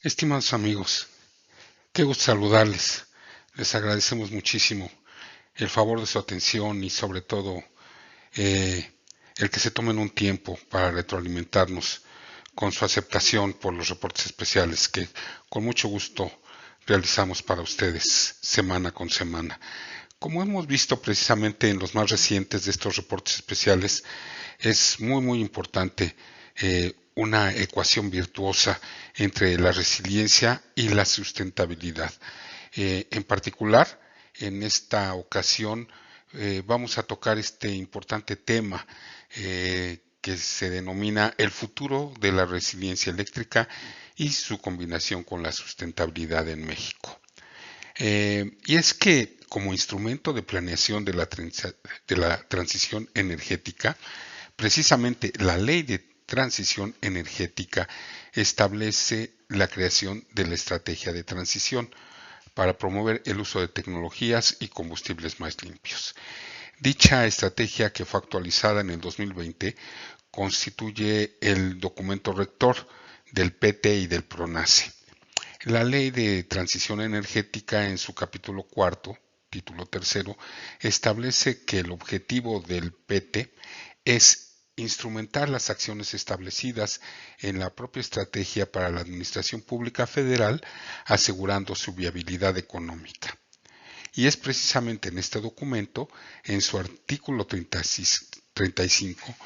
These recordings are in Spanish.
Estimados amigos, qué gusto saludarles. Les agradecemos muchísimo el favor de su atención y sobre todo eh, el que se tomen un tiempo para retroalimentarnos con su aceptación por los reportes especiales que con mucho gusto realizamos para ustedes semana con semana. Como hemos visto precisamente en los más recientes de estos reportes especiales, es muy importante una ecuación virtuosa entre la resiliencia y la sustentabilidad. En particular, en esta ocasión vamos a tocar este importante tema que se denomina el futuro de la resiliencia eléctrica y su combinación con la sustentabilidad en México. Y es que como instrumento de planeación de la transición energética, precisamente la ley de transición energética establece la creación de la estrategia de transición para promover el uso de tecnologías y combustibles más limpios. Dicha estrategia, que fue actualizada en el 2020, constituye el documento rector del PT y del PRONACE. La Ley de Transición Energética, en su capítulo cuarto, título tercero, establece que el objetivo del PT es instrumentar las acciones establecidas en la propia estrategia para la Administración Pública Federal, asegurando su viabilidad económica. Y es precisamente en este documento, en su artículo 35,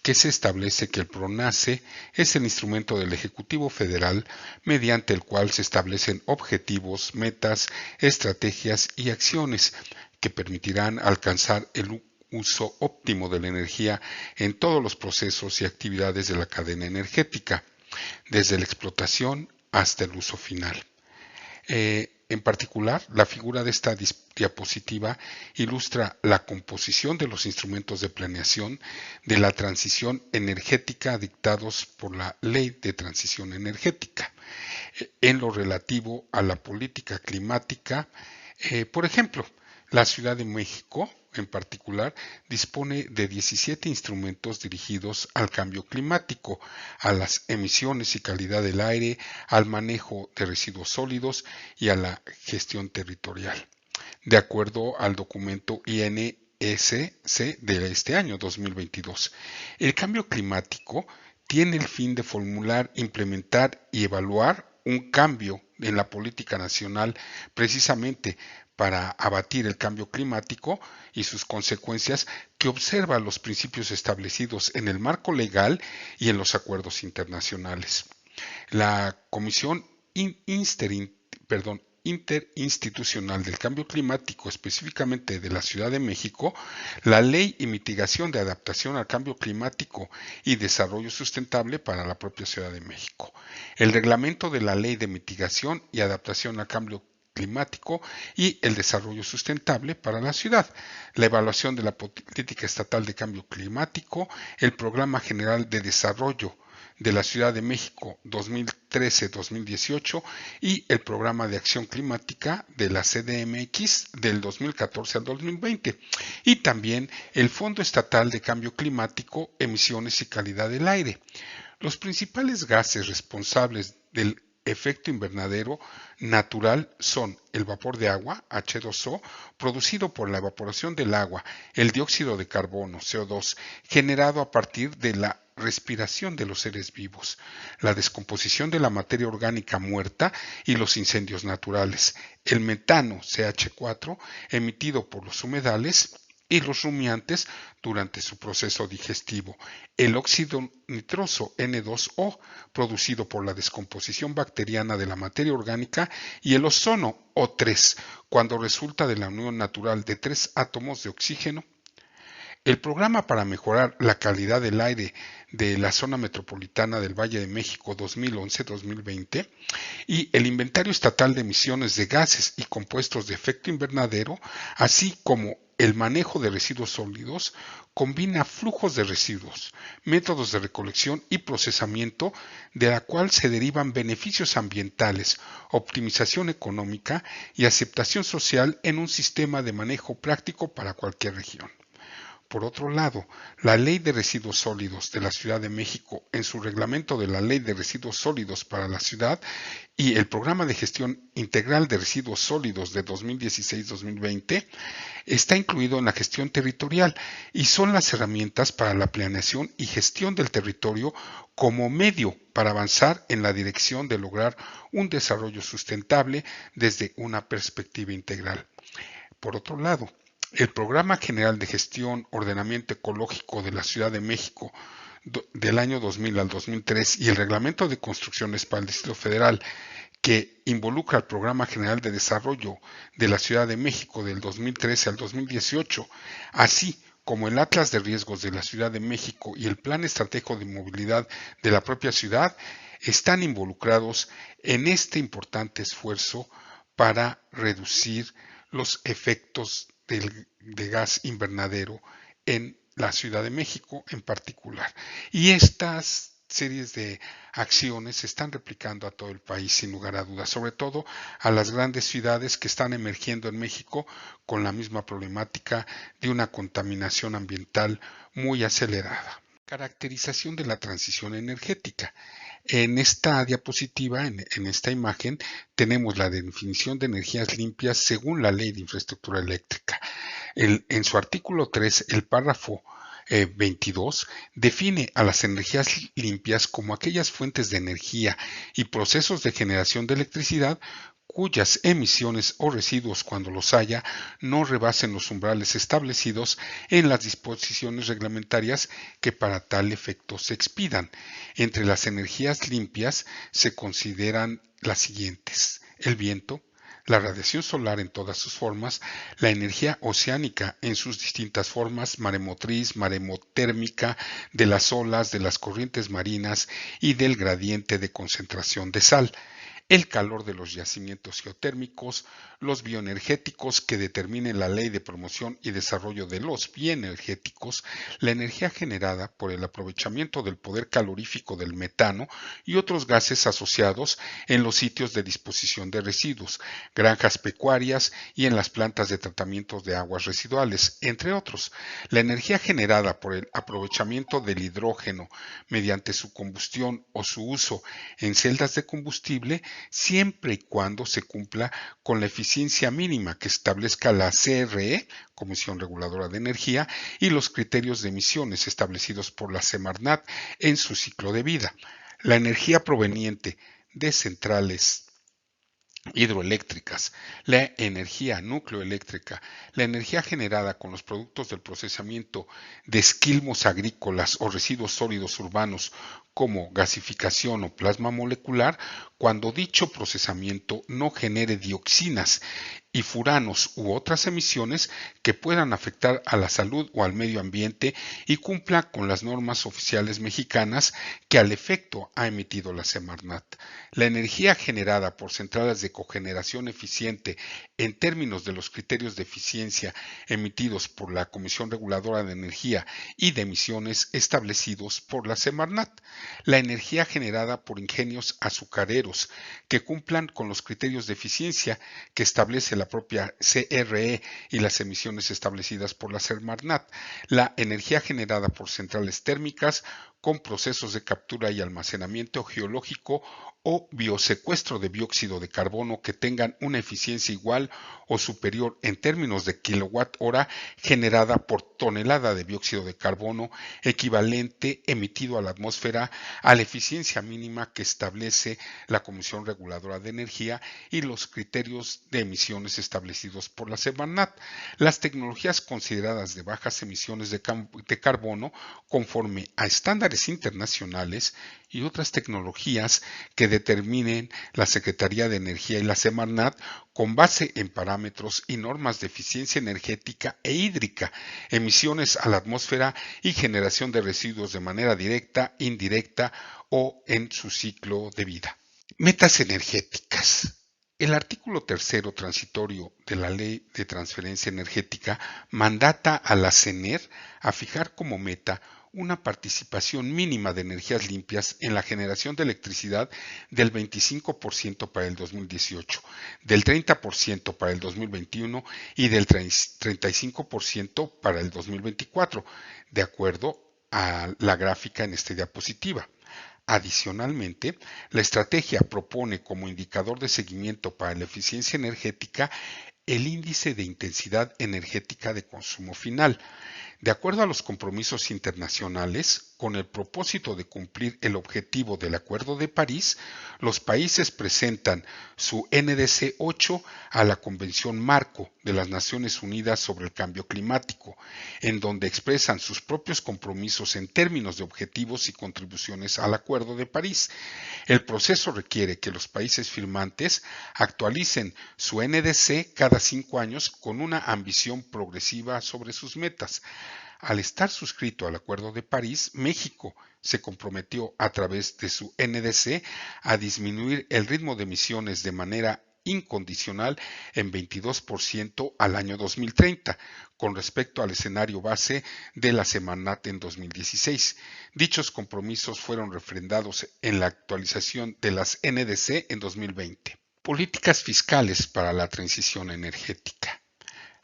que se establece que el PRONACE es el instrumento del Ejecutivo Federal mediante el cual se establecen objetivos, metas, estrategias y acciones que permitirán alcanzar el uso óptimo de la energía en todos los procesos y actividades de la cadena energética, desde la explotación hasta el uso final. En particular, la figura de esta diapositiva ilustra la composición de los instrumentos de planeación de la transición energética dictados por la Ley de Transición Energética. En lo relativo a la política climática, por ejemplo, la Ciudad de México, en particular, dispone de 17 instrumentos dirigidos al cambio climático, a las emisiones y calidad del aire, al manejo de residuos sólidos y a la gestión territorial, de acuerdo al documento INSC de este año 2022. El cambio climático tiene el fin de formular, implementar y evaluar un cambio en la política nacional precisamente para abatir el cambio climático y sus consecuencias, que observa los principios establecidos en el marco legal y en los acuerdos internacionales. La Comisión Interinstitucional del Cambio Climático, específicamente de la Ciudad de México, la Ley y Mitigación de Adaptación al Cambio Climático y Desarrollo Sustentable para la propia Ciudad de México, el Reglamento de la Ley de Mitigación y Adaptación al Cambio Climático y el Desarrollo Sustentable para la ciudad, la evaluación de la política estatal de cambio climático, el Programa General de Desarrollo de la Ciudad de México 2013-2018 y el Programa de Acción Climática de la CDMX del 2014 al 2020, y también el Fondo Estatal de Cambio Climático, Emisiones y Calidad del Aire. Los principales gases responsables del efecto invernadero natural son el vapor de agua, H2O, producido por la evaporación del agua, el dióxido de carbono, CO2, generado a partir de la respiración de los seres vivos, la descomposición de la materia orgánica muerta y los incendios naturales, el metano, CH4, emitido por los humedales y los rumiantes durante su proceso digestivo, el óxido nitroso N2O, producido por la descomposición bacteriana de la materia orgánica, y el ozono O3, cuando resulta de la unión natural de 3 átomos de oxígeno. El programa para mejorar la calidad del aire de la zona metropolitana del Valle de México 2011-2020 y el Inventario Estatal de Emisiones de Gases y Compuestos de Efecto Invernadero, así como el manejo de residuos sólidos, combina flujos de residuos, métodos de recolección y procesamiento, de la cual se derivan beneficios ambientales, optimización económica y aceptación social en un sistema de manejo práctico para cualquier región. Por otro lado, la Ley de Residuos Sólidos de la Ciudad de México, en su reglamento de la Ley de Residuos Sólidos para la ciudad, y el Programa de Gestión Integral de Residuos Sólidos de 2016-2020 está incluido en la gestión territorial y son las herramientas para la planeación y gestión del territorio como medio para avanzar en la dirección de lograr un desarrollo sustentable desde una perspectiva integral. Por otro lado, el Programa General de Gestión Ordenamiento Ecológico de la Ciudad de México del año 2000 al 2003 y el Reglamento de Construcciones para el Distrito Federal que involucra al Programa General de Desarrollo de la Ciudad de México del 2013 al 2018, así como el Atlas de Riesgos de la Ciudad de México y el Plan Estratégico de Movilidad de la propia ciudad, están involucrados en este importante esfuerzo para reducir los efectos de gas invernadero en la Ciudad de México en particular. Y estas series de acciones se están replicando a todo el país sin lugar a dudas, sobre todo a las grandes ciudades que están emergiendo en México con la misma problemática de una contaminación ambiental muy acelerada. Caracterización de la transición energética. En esta diapositiva, en esta imagen, tenemos la definición de energías limpias según la Ley de Infraestructura Eléctrica. En su artículo 3, el párrafo 22 define a las energías limpias como aquellas fuentes de energía y procesos de generación de electricidad cuyas emisiones o residuos, cuando los haya, no rebasen los umbrales establecidos en las disposiciones reglamentarias que para tal efecto se expidan. Entre las energías limpias se consideran las siguientes: el viento, la radiación solar en todas sus formas, la energía oceánica en sus distintas formas, maremotriz, maremotérmica, de las olas, de las corrientes marinas y del gradiente de concentración de sal, el calor de los yacimientos geotérmicos, los bioenergéticos que determinen la Ley de Promoción y Desarrollo de los Bioenergéticos, la energía generada por el aprovechamiento del poder calorífico del metano y otros gases asociados en los sitios de disposición de residuos, granjas pecuarias y en las plantas de tratamiento de aguas residuales, entre otros. La energía generada por el aprovechamiento del hidrógeno mediante su combustión o su uso en celdas de combustible, siempre y cuando se cumpla con la eficiencia mínima que establezca la CRE, Comisión Reguladora de Energía, y los criterios de emisiones establecidos por la Semarnat en su ciclo de vida. La energía proveniente de centrales hidroeléctricas, la energía nucleoeléctrica, la energía generada con los productos del procesamiento de esquilmos agrícolas o residuos sólidos urbanos como gasificación o plasma molecular, cuando dicho procesamiento no genere dioxinas y furanos u otras emisiones que puedan afectar a la salud o al medio ambiente y cumpla con las normas oficiales mexicanas que al efecto ha emitido la Semarnat. La energía generada por centrales de cogeneración eficiente en términos de los criterios de eficiencia emitidos por la Comisión Reguladora de Energía y de Emisiones establecidos por la Semarnat. La energía generada por ingenios azucareros que cumplan con los criterios de eficiencia que establece la propia CRE y las emisiones establecidas por la Semarnat. La energía generada por centrales térmicas con procesos de captura y almacenamiento geológico o biosecuestro de dióxido de carbono que tengan una eficiencia igual o superior en términos de kilowatt hora generada por tonelada de dióxido de carbono equivalente emitido a la atmósfera a la eficiencia mínima que establece la Comisión Reguladora de Energía y los criterios de emisiones establecidos por la Semarnat. Las tecnologías consideradas de bajas emisiones de carbono conforme a estándares internacionales y otras tecnologías que determinen la Secretaría de Energía y la Semarnat con base en parámetros y normas de eficiencia energética e hídrica, emisiones a la atmósfera y generación de residuos de manera directa, indirecta o en su ciclo de vida. Metas energéticas. El artículo tercero transitorio de la Ley de Transferencia Energética mandata a la CENER a fijar como meta una participación mínima de energías limpias en la generación de electricidad del 25% para el 2018, del 30% para el 2021 y del 35% para el 2024, de acuerdo a la gráfica en esta diapositiva. Adicionalmente, la estrategia propone como indicador de seguimiento para la eficiencia energética el índice de intensidad energética de consumo final. De acuerdo a los compromisos internacionales, con el propósito de cumplir el objetivo del Acuerdo de París, los países presentan su NDC 8 a la Convención Marco de las Naciones Unidas sobre el Cambio Climático, en donde expresan sus propios compromisos en términos de objetivos y contribuciones al Acuerdo de París. El proceso requiere que los países firmantes actualicen su NDC cada 5 años con una ambición progresiva sobre sus metas. Al estar suscrito al Acuerdo de París, México se comprometió a través de su NDC a disminuir el ritmo de emisiones de manera incondicional en 22% al año 2030, con respecto al escenario base de la Semanat en 2016. Dichos compromisos fueron refrendados en la actualización de las NDC en 2020. Políticas fiscales para la transición energética.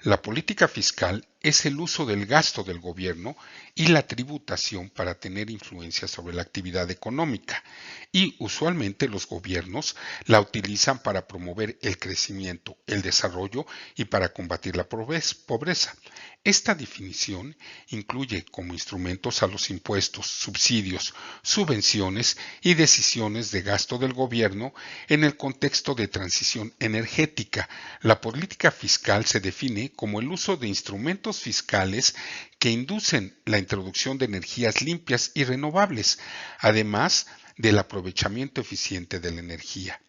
La política fiscal es el uso del gasto del gobierno y la tributación para tener influencia sobre la actividad económica, y usualmente los gobiernos la utilizan para promover el crecimiento, el desarrollo y para combatir la pobreza. Esta definición incluye como instrumentos a los impuestos, subsidios, subvenciones y decisiones de gasto del gobierno en el contexto de transición energética. La política fiscal se define como el uso de instrumentos fiscales que inducen la introducción de energías limpias y renovables, además del aprovechamiento eficiente de la energía.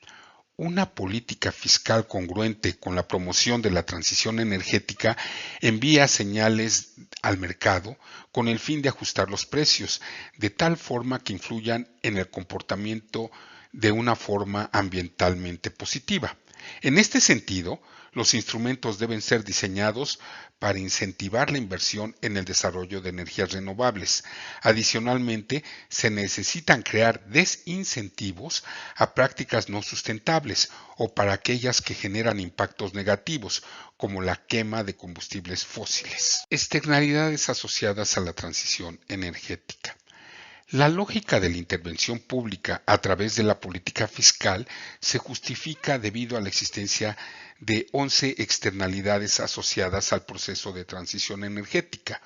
Una política fiscal congruente con la promoción de la transición energética envía señales al mercado con el fin de ajustar los precios, de tal forma que influyan en el comportamiento de una forma ambientalmente positiva. En este sentido, los instrumentos deben ser diseñados para incentivar la inversión en el desarrollo de energías renovables. Adicionalmente, se necesitan crear desincentivos a prácticas no sustentables o para aquellas que generan impactos negativos, como la quema de combustibles fósiles. Externalidades asociadas a la transición energética. La lógica de la intervención pública a través de la política fiscal se justifica debido a la existencia de 11 externalidades asociadas al proceso de transición energética.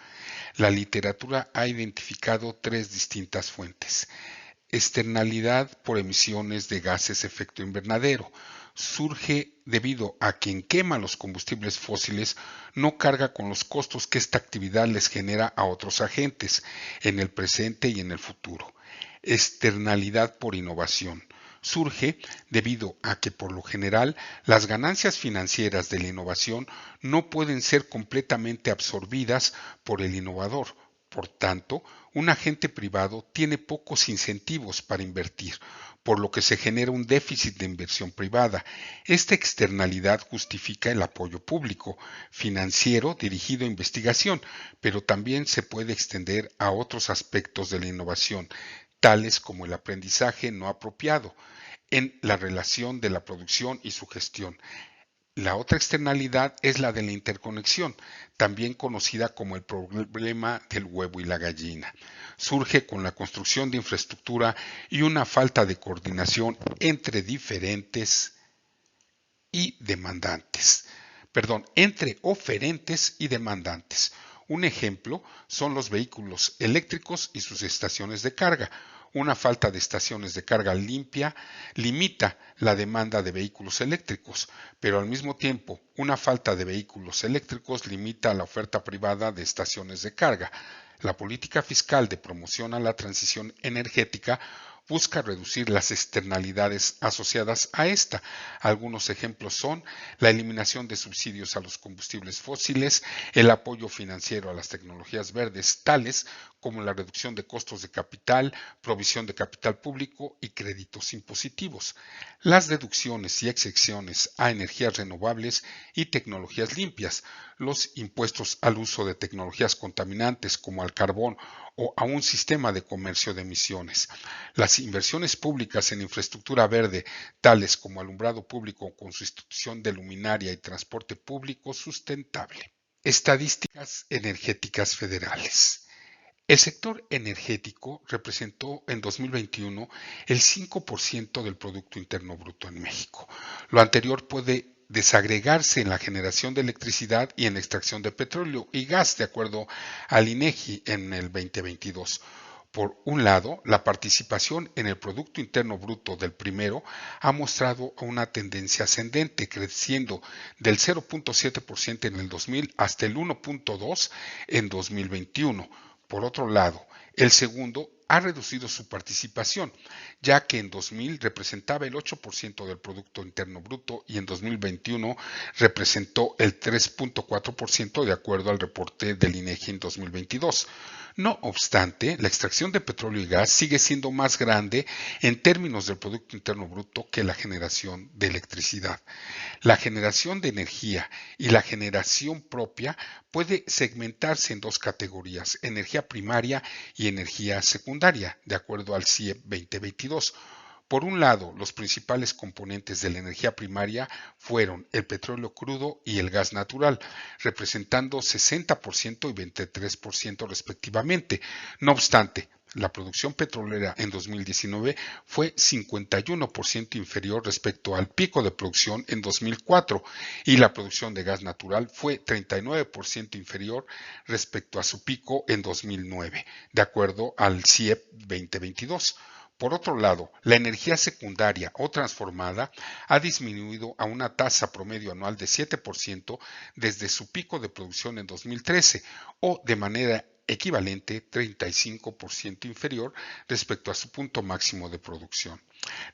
La literatura ha identificado 3 distintas fuentes. Externalidad por emisiones de gases de efecto invernadero. Surge debido a quien quema los combustibles fósiles no carga con los costos que esta actividad les genera a otros agentes en el presente y en el futuro. Externalidad por innovación. Surge debido a que por lo general las ganancias financieras de la innovación no pueden ser completamente absorbidas por el innovador. Por tanto, un agente privado tiene pocos incentivos para invertir, por lo que se genera un déficit de inversión privada. Esta externalidad justifica el apoyo público, financiero dirigido a investigación, pero también se puede extender a otros aspectos de la innovación, tales como el aprendizaje no apropiado, en la relación de la producción y su gestión. La otra externalidad es la de la interconexión, también conocida como el problema del huevo y la gallina. Surge con la construcción de infraestructura y una falta de coordinación entre diferentes y demandantes. Entre oferentes y demandantes. Un ejemplo son los vehículos eléctricos y sus estaciones de carga. Una falta de estaciones de carga limpia limita la demanda de vehículos eléctricos, pero al mismo tiempo una falta de vehículos eléctricos limita la oferta privada de estaciones de carga. La política fiscal de promoción a la transición energética busca reducir las externalidades asociadas a esta. Algunos ejemplos son la eliminación de subsidios a los combustibles fósiles, el apoyo financiero a las tecnologías verdes, tales como la reducción de costos de capital, provisión de capital público y créditos impositivos, las deducciones y exenciones a energías renovables y tecnologías limpias, los impuestos al uso de tecnologías contaminantes como al carbón o a un sistema de comercio de emisiones, las inversiones públicas en infraestructura verde, tales como alumbrado público con sustitución de luminaria y transporte público sustentable. Estadísticas energéticas federales. El sector energético representó en 2021 el 5% del Producto Interno Bruto en México. Lo anterior puede desagregarse en la generación de electricidad y en la extracción de petróleo y gas, de acuerdo al INEGI en el 2022. Por un lado, la participación en el Producto Interno Bruto del primero ha mostrado una tendencia ascendente, creciendo del 0.7% en el 2000 hasta el 1.2% en 2021. Por otro lado, el segundo ha reducido su participación, ya que en 2000 representaba el 8% del Producto Interno Bruto y en 2021 representó el 3.4% de acuerdo al reporte del INEGI en 2022. No obstante, la extracción de petróleo y gas sigue siendo más grande en términos del Producto Interno Bruto que la generación de electricidad. La generación de energía y la generación propia puede segmentarse en dos categorías, energía primaria y energía secundaria, de acuerdo al CIEP 2022. Por un lado, los principales componentes de la energía primaria fueron el petróleo crudo y el gas natural, representando 60% y 23% respectivamente. No obstante, la producción petrolera en 2019 fue 51% inferior respecto al pico de producción en 2004 y la producción de gas natural fue 39% inferior respecto a su pico en 2009, de acuerdo al CIEP 2022. Por otro lado, la energía secundaria o transformada ha disminuido a una tasa promedio anual de 7% desde su pico de producción en 2013 o de manera equivalente 35% inferior respecto a su punto máximo de producción.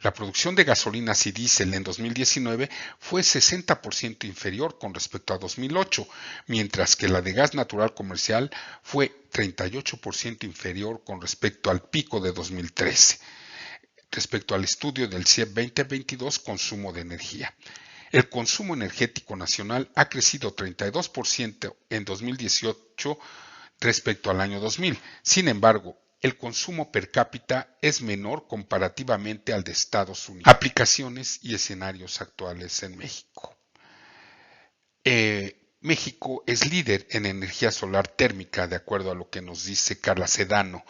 La producción de gasolinas y diésel en 2019 fue 60% inferior con respecto a 2008, mientras que la de gas natural comercial fue 38% inferior con respecto al pico de 2013. Respecto al estudio del CIEP 2022, consumo de energía. El consumo energético nacional ha crecido 32% en 2018 respecto al año 2000. Sin embargo, el consumo per cápita es menor comparativamente al de Estados Unidos. Aplicaciones y escenarios actuales en México. México es líder en energía solar térmica, de acuerdo a lo que nos dice Carla Sedano,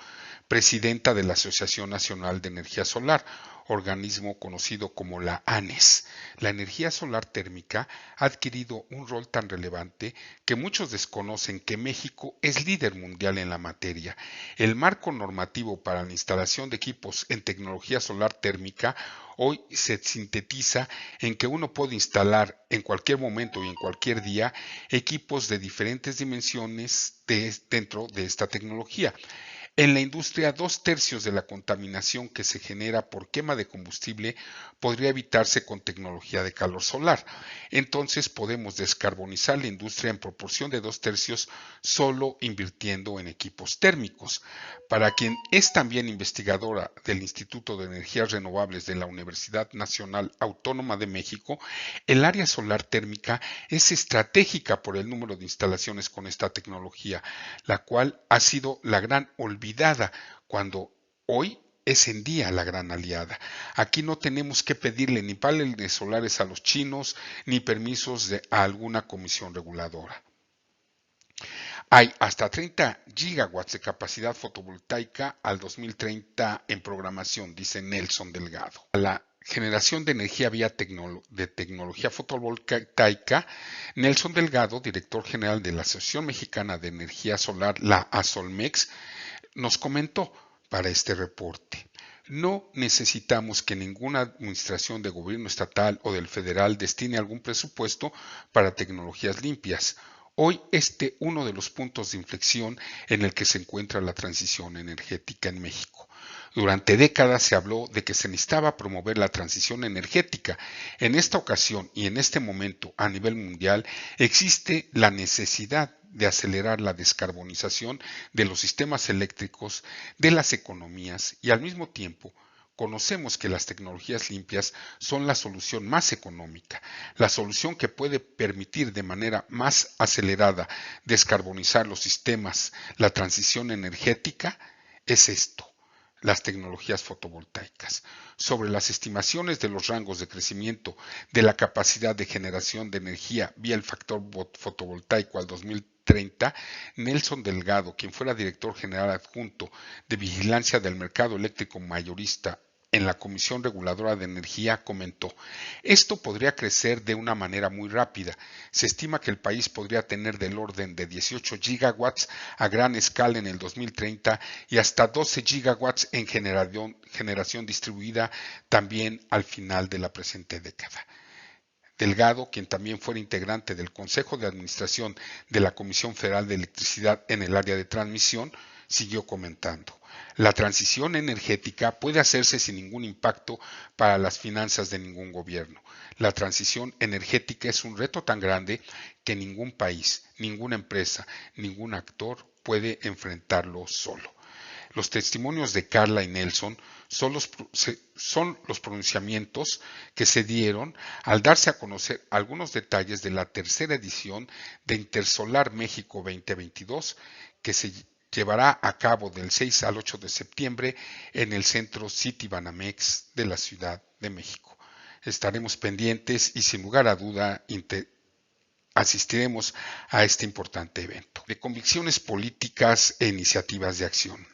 presidenta de la Asociación Nacional de Energía Solar, organismo conocido como la ANES. La energía solar térmica ha adquirido un rol tan relevante que muchos desconocen que México es líder mundial en la materia. El marco normativo para la instalación de equipos en tecnología solar térmica hoy se sintetiza en que uno puede instalar en cualquier momento y en cualquier día equipos de diferentes dimensiones dentro de esta tecnología. En la industria, 2/3 de la contaminación que se genera por quema de combustible podría evitarse con tecnología de calor solar. Entonces podemos descarbonizar la industria en proporción de 2/3 solo invirtiendo en equipos térmicos. Para quien es también investigadora del Instituto de Energías Renovables de la Universidad Nacional Autónoma de México, el área solar térmica es estratégica por el número de instalaciones con esta tecnología, la cual ha sido la gran olvidada cuando hoy es en día la gran aliada. Aquí no tenemos que pedirle ni paneles solares a los chinos ni permisos a alguna comisión reguladora. Hay hasta 30 gigawatts de capacidad fotovoltaica al 2030 en programación, dice Nelson Delgado. La generación de energía vía de tecnología fotovoltaica, Nelson Delgado, director general de la Asociación Mexicana de Energía Solar, la ASOLMEX, nos comentó para este reporte. No necesitamos que ninguna administración de gobierno estatal o del federal destine algún presupuesto para tecnologías limpias. Hoy uno de los puntos de inflexión en el que se encuentra la transición energética en México. Durante décadas se habló de que se necesitaba promover la transición energética. En esta ocasión y en este momento a nivel mundial existe la necesidad de acelerar la descarbonización de los sistemas eléctricos, de las economías y al mismo tiempo conocemos que las tecnologías limpias son la solución más económica, la solución que puede permitir de manera más acelerada descarbonizar los sistemas, la transición energética, es esto, las tecnologías fotovoltaicas. Sobre las estimaciones de los rangos de crecimiento de la capacidad de generación de energía vía el factor fotovoltaico al 2030, Nelson Delgado, quien fuera director general adjunto de Vigilancia del Mercado Eléctrico Mayorista en la Comisión Reguladora de Energía, comentó: esto podría crecer de una manera muy rápida. Se estima que el país podría tener del orden de 18 gigawatts a gran escala en el 2030 y hasta 12 gigawatts en generación distribuida también al final de la presente década. Delgado, quien también fuera integrante del Consejo de Administración de la Comisión Federal de Electricidad en el área de transmisión, siguió comentando: la transición energética puede hacerse sin ningún impacto para las finanzas de ningún gobierno. La transición energética es un reto tan grande que ningún país, ninguna empresa, ningún actor puede enfrentarlo solo. Los testimonios de Carla y Nelson son los pronunciamientos que se dieron al darse a conocer algunos detalles de la tercera edición de Intersolar México 2022, que se llevará a cabo del 6 al 8 de septiembre en el centro Citibanamex de la Ciudad de México. Estaremos pendientes y sin lugar a duda asistiremos a este importante evento. De convicciones políticas e iniciativas de acción.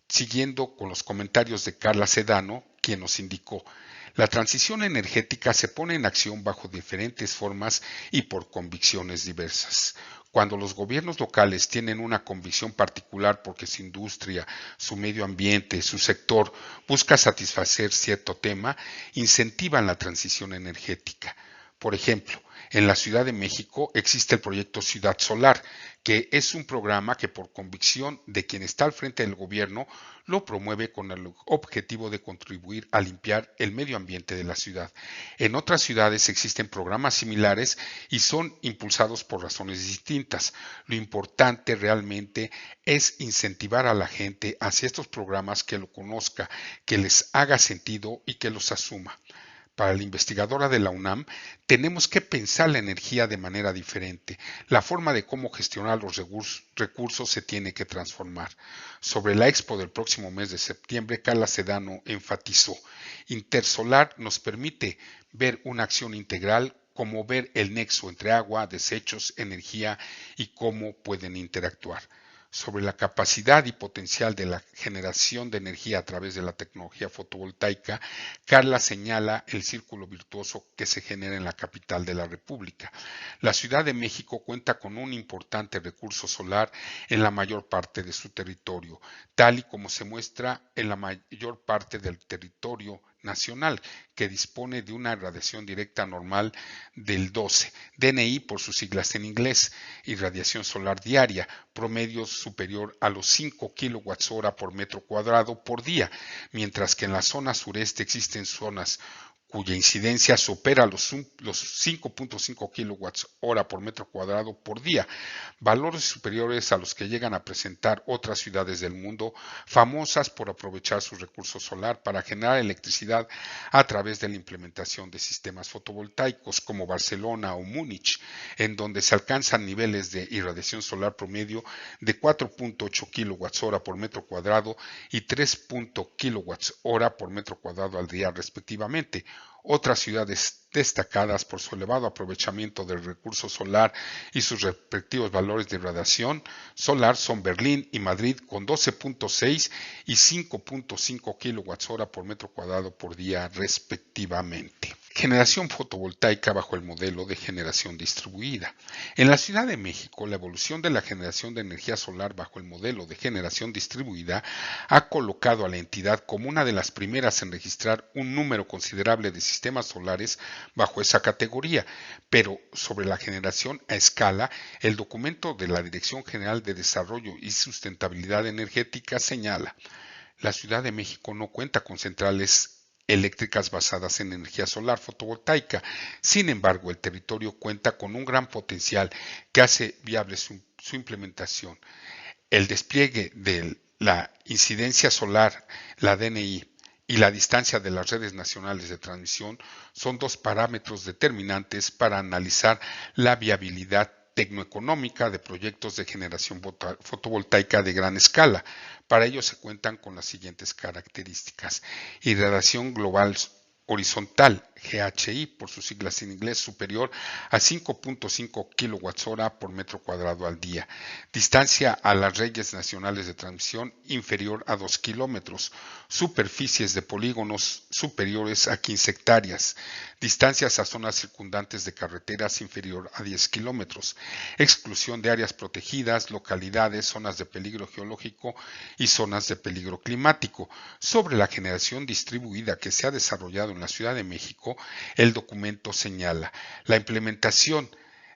Siguiendo con los comentarios de Carla Sedano, quien nos indicó: la transición energética se pone en acción bajo diferentes formas y por convicciones diversas. Cuando los gobiernos locales tienen una convicción particular porque su industria, su medio ambiente, su sector busca satisfacer cierto tema, incentivan la transición energética. Por ejemplo, en la Ciudad de México existe el proyecto Ciudad Solar, que es un programa que por convicción de quien está al frente del gobierno lo promueve con el objetivo de contribuir a limpiar el medio ambiente de la ciudad. En otras ciudades existen programas similares y son impulsados por razones distintas. Lo importante realmente es incentivar a la gente hacia estos programas, que lo conozca, que les haga sentido y que los asuma. Para la investigadora de la UNAM, tenemos que pensar la energía de manera diferente. La forma de cómo gestionar los recursos se tiene que transformar. Sobre la expo del próximo mes de septiembre, Carla Sedano enfatizó: Intersolar nos permite ver una acción integral, como ver el nexo entre agua, desechos, energía y cómo pueden interactuar. Sobre la capacidad y potencial de la generación de energía a través de la tecnología fotovoltaica, Carla señala el círculo virtuoso que se genera en la capital de la República. La Ciudad de México cuenta con un importante recurso solar en la mayor parte de su territorio, tal y como se muestra en la mayor parte del territorio nacional, que dispone de una radiación directa normal del 12, DNI por sus siglas en inglés, irradiación solar diaria, promedio superior a los 5 kWh por metro cuadrado por día, mientras que en la zona sureste existen zonas cuya incidencia supera los 5.5 kWh por metro cuadrado por día, valores superiores a los que llegan a presentar otras ciudades del mundo famosas por aprovechar su recurso solar para generar electricidad a través de la implementación de sistemas fotovoltaicos, como Barcelona o Múnich, en donde se alcanzan niveles de irradiación solar promedio de 4.8 kWh por metro cuadrado y 3 kWh por metro cuadrado al día respectivamente. Otras ciudades destacadas por su elevado aprovechamiento del recurso solar y sus respectivos valores de radiación solar son Berlín y Madrid, con 12.6 y 5.5 kWh por metro cuadrado por día respectivamente. Generación fotovoltaica bajo el modelo de generación distribuida. En la Ciudad de México, la evolución de la generación de energía solar bajo el modelo de generación distribuida ha colocado a la entidad como una de las primeras en registrar un número considerable de sistemas solares bajo esa categoría, pero sobre la generación a escala, el documento de la Dirección General de Desarrollo y Sustentabilidad Energética señala: La Ciudad de México no cuenta con centrales eléctricas basadas en energía solar fotovoltaica. Sin embargo, el territorio cuenta con un gran potencial que hace viable su implementación. El despliegue de la incidencia solar, la DNI, y la distancia de las redes nacionales de transmisión son dos parámetros determinantes para analizar la viabilidad tecnoeconómica de proyectos de generación fotovoltaica de gran escala. Para ello se cuentan con las siguientes características: irradiación global horizontal, GHI por sus siglas en inglés, superior a 5.5 kWh por metro cuadrado al día. Distancia a las redes nacionales de transmisión inferior a 2 kilómetros. Superficies de polígonos superiores a 15 hectáreas. Distancias a zonas circundantes de carreteras inferior a 10 kilómetros. Exclusión de áreas protegidas, localidades, zonas de peligro geológico y zonas de peligro climático. Sobre la generación distribuida que se ha desarrollado en la Ciudad de México, el documento señala la implementación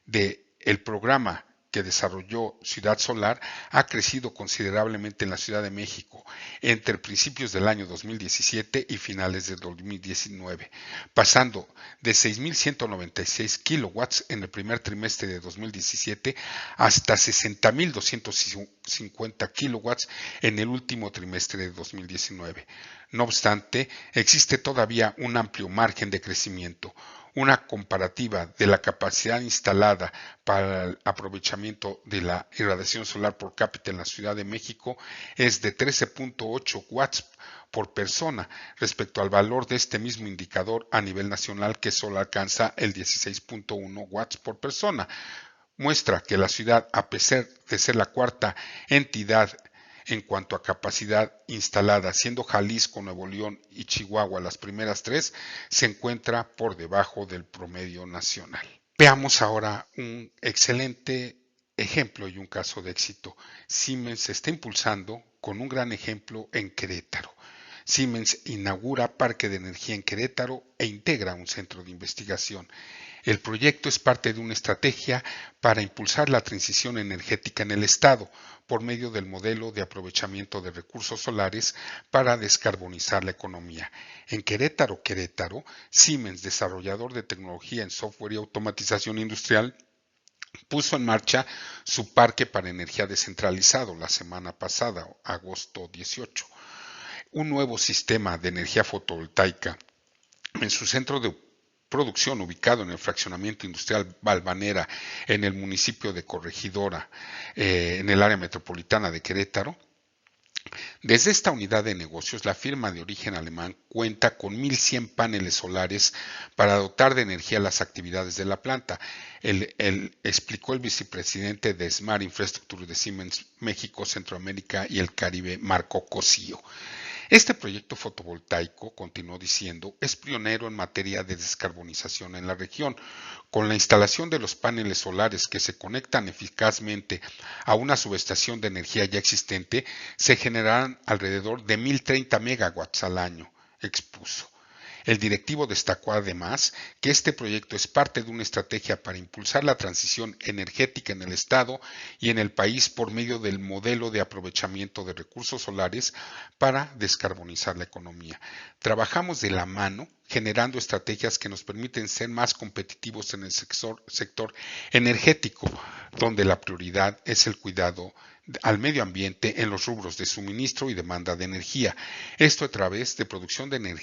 del programa que desarrolló Ciudad Solar ha crecido considerablemente en la Ciudad de México entre principios del año 2017 y finales de 2019, pasando de 6.196 kilowatts en el primer trimestre de 2017 hasta 60.250 kilowatts en el último trimestre de 2019. No obstante, existe todavía un amplio margen de crecimiento. Una comparativa de la capacidad instalada para el aprovechamiento de la irradiación solar por cápita en la Ciudad de México es de 13.8 watts por persona respecto al valor de este mismo indicador a nivel nacional, que solo alcanza el 16.1 watts por persona. Muestra que la ciudad, a pesar de ser la cuarta entidad en cuanto a capacidad instalada, siendo Jalisco, Nuevo León y Chihuahua las primeras tres, se encuentra por debajo del promedio nacional. Veamos ahora un excelente ejemplo y un caso de éxito. Siemens se está impulsando con un gran ejemplo en Querétaro. Siemens inaugura parque de energía en Querétaro e integra un centro de investigación. El proyecto es parte de una estrategia para impulsar la transición energética en el Estado por medio del modelo de aprovechamiento de recursos solares para descarbonizar la economía. En Querétaro, Siemens, desarrollador de tecnología en software y automatización industrial, puso en marcha su parque para energía descentralizado la semana pasada, agosto 18. Un nuevo sistema de energía fotovoltaica en su centro de producción ubicado en el fraccionamiento industrial Valvanera en el municipio de Corregidora, en el área metropolitana de Querétaro. Desde esta unidad de negocios, la firma de origen alemán cuenta con 1.100 paneles solares para dotar de energía las actividades de la planta, explicó el vicepresidente de Smart Infrastructure de Siemens México, Centroamérica y el Caribe, Marco Cosío. Este proyecto fotovoltaico, continuó diciendo, es pionero en materia de descarbonización en la región. Con la instalación de los paneles solares que se conectan eficazmente a una subestación de energía ya existente, se generarán alrededor de 1.030 megawatts al año, expuso. El directivo destacó además que este proyecto es parte de una estrategia para impulsar la transición energética en el Estado y en el país por medio del modelo de aprovechamiento de recursos solares para descarbonizar la economía. Trabajamos de la mano generando estrategias que nos permiten ser más competitivos en el sector energético, donde la prioridad es el cuidado al medio ambiente en los rubros de suministro y demanda de energía. Esto a través de producción de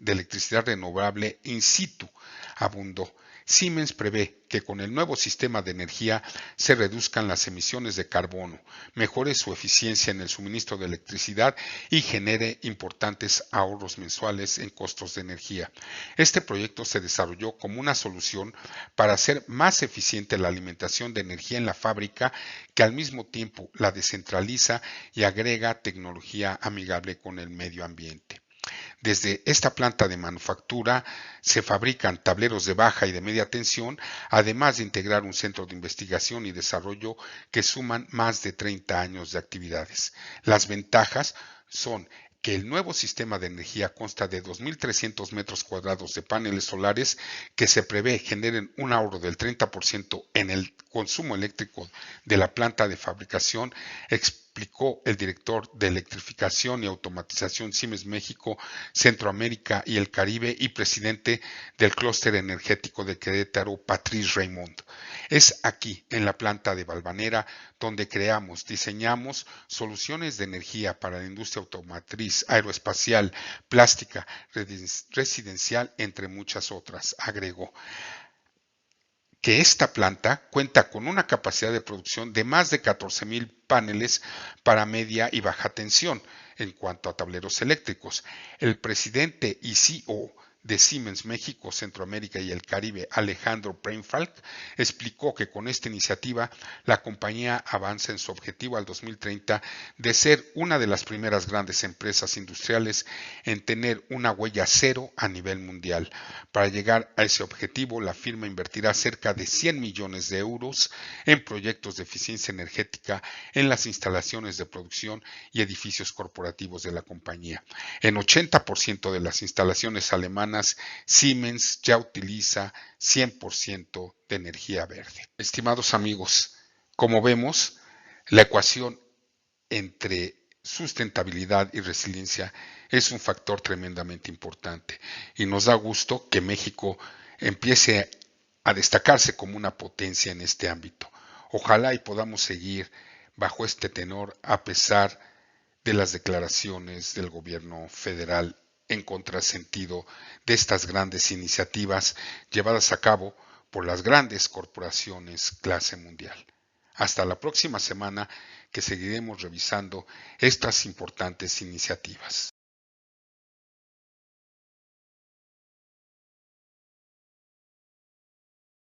electricidad renovable in situ, abundó. Siemens prevé que con el nuevo sistema de energía se reduzcan las emisiones de carbono, mejore su eficiencia en el suministro de electricidad y genere importantes ahorros mensuales en costos de energía. Este proyecto se desarrolló como una solución para hacer más eficiente la alimentación de energía en la fábrica, que al mismo tiempo la descentraliza y agrega tecnología amigable con el medio ambiente. Desde esta planta de manufactura se fabrican tableros de baja y de media tensión, además de integrar un centro de investigación y desarrollo que suman más de 30 años de actividades. Las ventajas son que el nuevo sistema de energía consta de 2.300 metros cuadrados de paneles solares que se prevé generen un ahorro del 30% en el consumo eléctrico de la planta de fabricación, explicó el director de Electrificación y Automatización Siemens México, Centroamérica y el Caribe y presidente del Clúster Energético de Querétaro, Patrice Raymond. Es aquí, en la planta de Valvanera, donde creamos, diseñamos soluciones de energía para la industria automotriz, aeroespacial, plástica, residencial, entre muchas otras, agregó que esta planta cuenta con una capacidad de producción de más de 14,000 paneles para media y baja tensión. En cuanto a tableros eléctricos, el presidente y CEO de Siemens México, Centroamérica y el Caribe, Alejandro Breinfalk, explicó que con esta iniciativa la compañía avanza en su objetivo al 2030 de ser una de las primeras grandes empresas industriales en tener una huella cero a nivel mundial. Para llegar a ese objetivo, la firma invertirá cerca de 100 millones de euros en proyectos de eficiencia energética en las instalaciones de producción y edificios corporativos de la compañía. En 80% de las instalaciones alemanas, Siemens ya utiliza 100% de energía verde. Estimados amigos, como vemos, la ecuación entre sustentabilidad y resiliencia es un factor tremendamente importante y nos da gusto que México empiece a destacarse como una potencia en este ámbito. Ojalá y podamos seguir bajo este tenor a pesar de las declaraciones del gobierno federal en contrasentido de estas grandes iniciativas llevadas a cabo por las grandes corporaciones clase mundial. Hasta la próxima semana que seguiremos revisando estas importantes iniciativas.